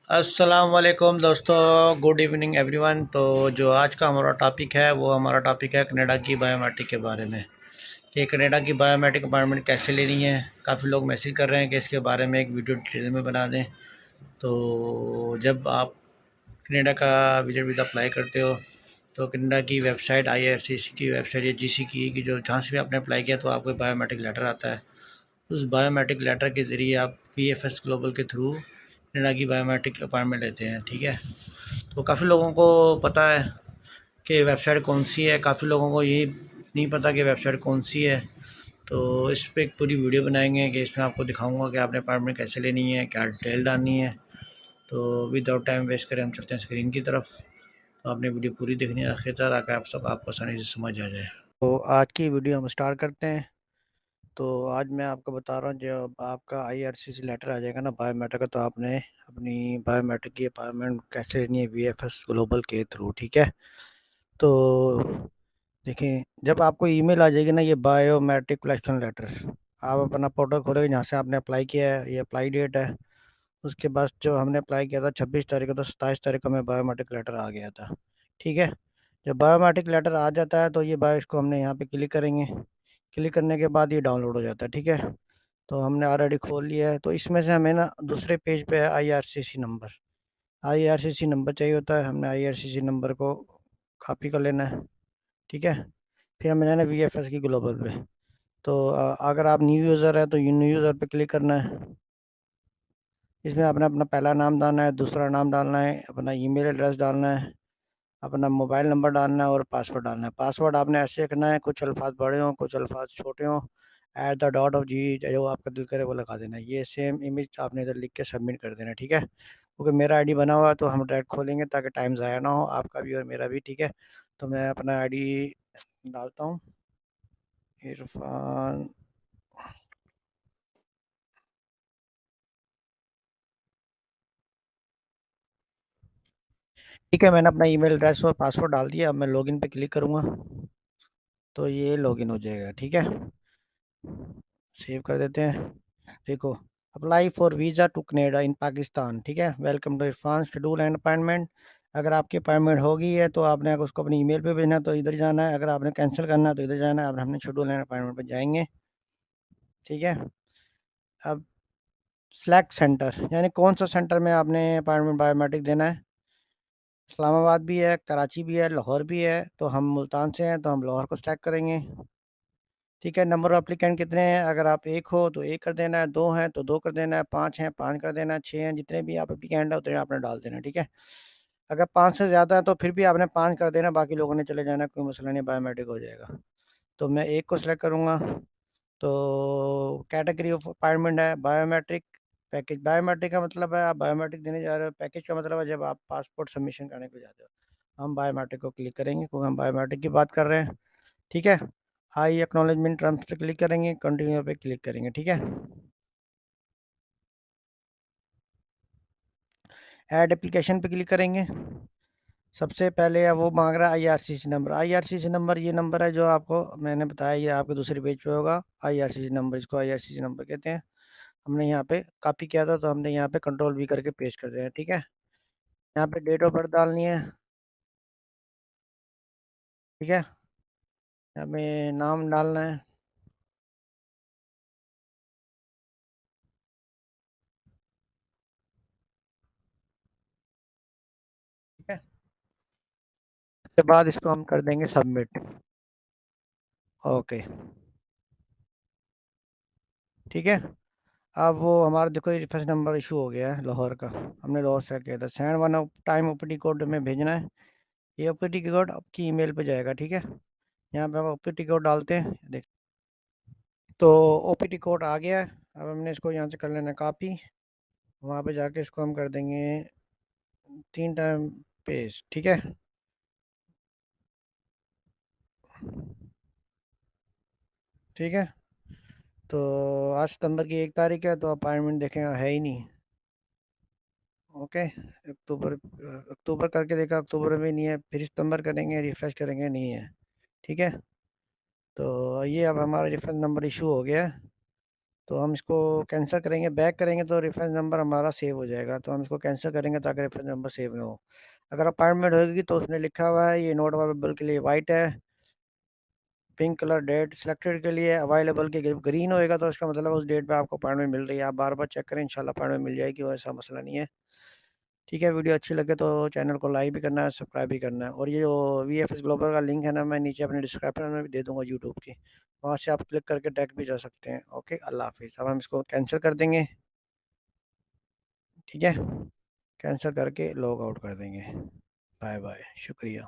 अस्सलाम वालेकुम दोस्तों, गुड इवनिंग एवरीवन। तो जो आज का हमारा टॉपिक है वो हमारा टॉपिक है कनाडा की बायोमेट्रिक के बारे में कि कनाडा की बायोमेट्रिक अपॉइंटमेंट कैसे लेनी है। काफ़ी लोग मैसेज कर रहे हैं कि इसके बारे में एक वीडियो डिटेल में बना दें। तो जब आप कनाडा का विज़िट वीज़ा अप्लाई करते हो तो कनाडा की वेबसाइट आईआरसीसी की वेबसाइट या जीसी की जो जहाँ से भी आपने अप्लाई किया तो आपको बायोमेट्रिक लेटर आता है। उस बायोमेट्रिक लेटर के ज़रिए आप वीएफएस ग्लोबल के थ्रू कनाडा की बायोमेट्रिक अपॉइंटमेंट लेते हैं। ठीक है, तो काफ़ी लोगों को पता है कि वेबसाइट कौन सी है, काफ़ी लोगों को ये नहीं पता कि वेबसाइट कौन सी है। तो इस पे एक पूरी वीडियो बनाएंगे कि इसमें आपको दिखाऊंगा कि आपने अपॉइंटमेंट कैसे लेनी है, क्या डिटेल डालनी है। तो विदाउट टाइम वेस्ट करें हम चलते हैं स्क्रीन की तरफ। तो आपने वीडियो पूरी देखनी है आखिर तक ताकि आप सब आपको आसानी से समझ आ जाए। तो आज की वीडियो हम स्टार्ट करते हैं। तो आज मैं आपको बता रहा हूँ, जब आपका आईआरसीसी लेटर आ जाएगा ना बायोमेट्रिक का, तो आपने अपनी बायोमेट्रिक की अपॉइंटमेंट कैसे लेनी है वीएफएस ग्लोबल के थ्रू। ठीक है, तो देखिए, जब आपको ईमेल आ जाएगी ना ये बायोमेट्रिक कलेक्शन लेटर, आप अपना पोर्टल खोलेंगे जहाँ से आपने अप्लाई किया है, ये अप्लाई डेट है। उसके बाद जो हमने अप्लाई किया था 26 तारीख को, तो 27 तारीख को हमें बायोमेट्रिक लेटर आ गया था। ठीक है, जब बायोमेट्रिक लेटर आ जाता है तो ये बायो इसको हमने यहाँ पे क्लिक करेंगे। क्लिक करने के बाद ये डाउनलोड हो जाता है। ठीक है, तो हमने ऑलरेडी खोल लिया है। तो इसमें से हमें ना दूसरे पेज पे है आईआरसीसी नंबर। आईआरसीसी नंबर चाहिए होता है, हमने आईआरसीसी नंबर को कॉपी कर लेना है। ठीक है, फिर हमें जाना है वीएफएस की ग्लोबल पे। तो अगर आप न्यू यूज़र है तो न्यू यूज़र पे क्लिक करना है। इसमें अपना अपना पहला नाम डालना है, दूसरा नाम डालना है, अपना ईमेल एड्रेस डालना है, अपना मोबाइल नंबर डालना है और पासवर्ड डालना है। पासवर्ड आपने ऐसे रखना है, कुछ अल्फाज बड़े हों कुछ अल्फाज छोटे हों। एट द डॉट ऑफ जी जो आपका दिल करे वो लगा देना है। ये सेम इमेज आपने इधर लिख के सबमिट कर देना है। ठीक है, क्योंकि मेरा आईडी बना हुआ है तो हम डायरेक्ट खोलेंगे ताकि टाइम ज़ाया ना हो, आपका भी और मेरा भी। ठीक है, तो मैं अपना आईडी डालता हूँ, इरफान। ठीक है, मैंने अपना ईमेल एड्रेस और पासवर्ड डाल दिया। अब मैं लॉगिन पे क्लिक करूँगा तो ये लॉगिन हो जाएगा। ठीक है, सेव कर देते हैं। देखो, apply for visa to Canada in Pakistan. ठीक है, welcome to Irfan schedule and appointment. अगर आपकी अपॉइंटमेंट हो गई है तो आपने अगर उसको अपनी ईमेल पे भेजना है तो इधर जाना है, अगर आपने कैंसिल करना है तो इधर जाना है। अब हमने शेड्यूल एंड अपॉइंटमेंट पे जाएंगे। ठीक है, अब सेलेक्ट सेंटर, यानी कौन सा सेंटर में आपने अपॉइंटमेंट बायोमेट्रिक देना है। इस्लामाबाद भी है, कराची भी है, लाहौर भी है। तो हम मुल्तान से हैं तो हम लाहौर को सेलेक्ट करेंगे। ठीक है, नंबर ऑफ एप्लीकेंट कितने हैं, अगर आप एक हो तो एक कर देना है, दो हैं तो दो कर देना है, पाँच हैं पाँच कर देना है, छः हैं, जितने भी आप एप्लीकेंट है उतने आपने डाल देना है। ठीक है, अगर पाँच से ज़्यादा है तो फिर भी आपने पाँच कर देना, बाकी लोगों ने चले जाना, कोई मसला नहीं, बायोमेट्रिक हो जाएगा। तो मैं एक को सिलेक्ट करूँगा। तो कैटेगरी ऑफ अपॉइंटमेंट है बायोमेट्रिक पैकेज। बायोमेट्रिक का मतलब है आप बायोमेट्रिक देने जा रहे हो, पैकेज का मतलब है जब आप पासपोर्ट सबमिशन करने को जाते हो। हम बायोमेट्रिक को क्लिक करेंगे क्योंकि हम बायोमेट्रिक की बात कर रहे हैं। ठीक है, आई एक्नॉलेजमेंट टर्म्स पे क्लिक करेंगे, कंटिन्यू पे क्लिक करेंगे। ठीक है, ऐड एप्लीकेशन पे क्लिक करेंगे। सबसे पहले वो मांग रहा है आईआरसीसी नंबर। आईआरसीसी नंबर ये नंबर है जो आपको मैंने बताया, ये आपके दूसरे पेज पे होगा। आईआरसीसी नंबर, इसको आईआरसीसी नंबर कहते हैं। हमने यहाँ पे कॉपी किया था तो हमने यहाँ पे कंट्रोल वी करके पेस्ट कर दिया है। ठीक है, यहाँ पे डेट ऑफ बर्थ डालनी है। ठीक है, यहाँ पे नाम डालना है। ठीक है, उसके बाद इसको हम कर देंगे सबमिट। ओके, ठीक है। अब वो हमारा देखो ये रेफरेंस नंबर इशू हो गया है लाहौर का, हमने लाहौर से किया था। Send one time OPD code में भेजना है। ये ओपीडी कोड आपकी ईमेल पे जाएगा। ठीक है, यहाँ पे हम ओपीडी कोड डालते हैं। देख, तो ओपीडी कोड आ गया है। अब हमने इसको यहाँ से कर लेना कॉपी, वहाँ पे जाके इसको हम कर देंगे 3 टाइम पेस्ट। ठीक है, ठीक है। तो आज सितंबर की 1 तारीख है तो अपॉइंटमेंट देखें है ही नहीं। ओके, अक्टूबर, अक्टूबर करके देखा, अक्टूबर में नहीं है, फिर सितंबर करेंगे, रिफ्रेश करेंगे, नहीं है। ठीक है, तो ये अब हमारा रेफरेंस नंबर इशू हो गया है। तो हम इसको कैंसिल करेंगे, बैक करेंगे तो रेफरेंस नंबर हमारा सेव हो जाएगा। तो हम इसको कैंसिल करेंगे ताकि रेफरेंस नंबर सेव ना हो। अगर अपॉइंटमेंट होगी तो उसमें लिखा हुआ है ये नोट अवेलेबल के लिए वाइट है, पिंक कलर डेट सिलेक्टेड के लिए अवेलेबल के ग्रीन होएगा, तो इसका मतलब उस डेट पे आपको अपॉइंटमेंट मिल रही है। आप बार बार चेक करें, इंशाल्लाह अपॉइंटमेंट मिल जाएगी, और ऐसा मसला नहीं है। ठीक है, वीडियो अच्छी लगे तो चैनल को लाइक भी करना है, सब्सक्राइब भी करना है। और ये जो VFS ग्लोबल का लिंक है ना, मैं नीचे अपने डिस्क्रिप्शन में भी दे दूंगा यूट्यूब की, वहाँ से आप क्लिक करके टैग भी जा सकते हैं। ओके, अल्लाह हाफिज़। अब हम इसको कैंसिल कर देंगे। ठीक है, कैंसिल करके लॉग आउट कर देंगे। बाय बाय, शुक्रिया।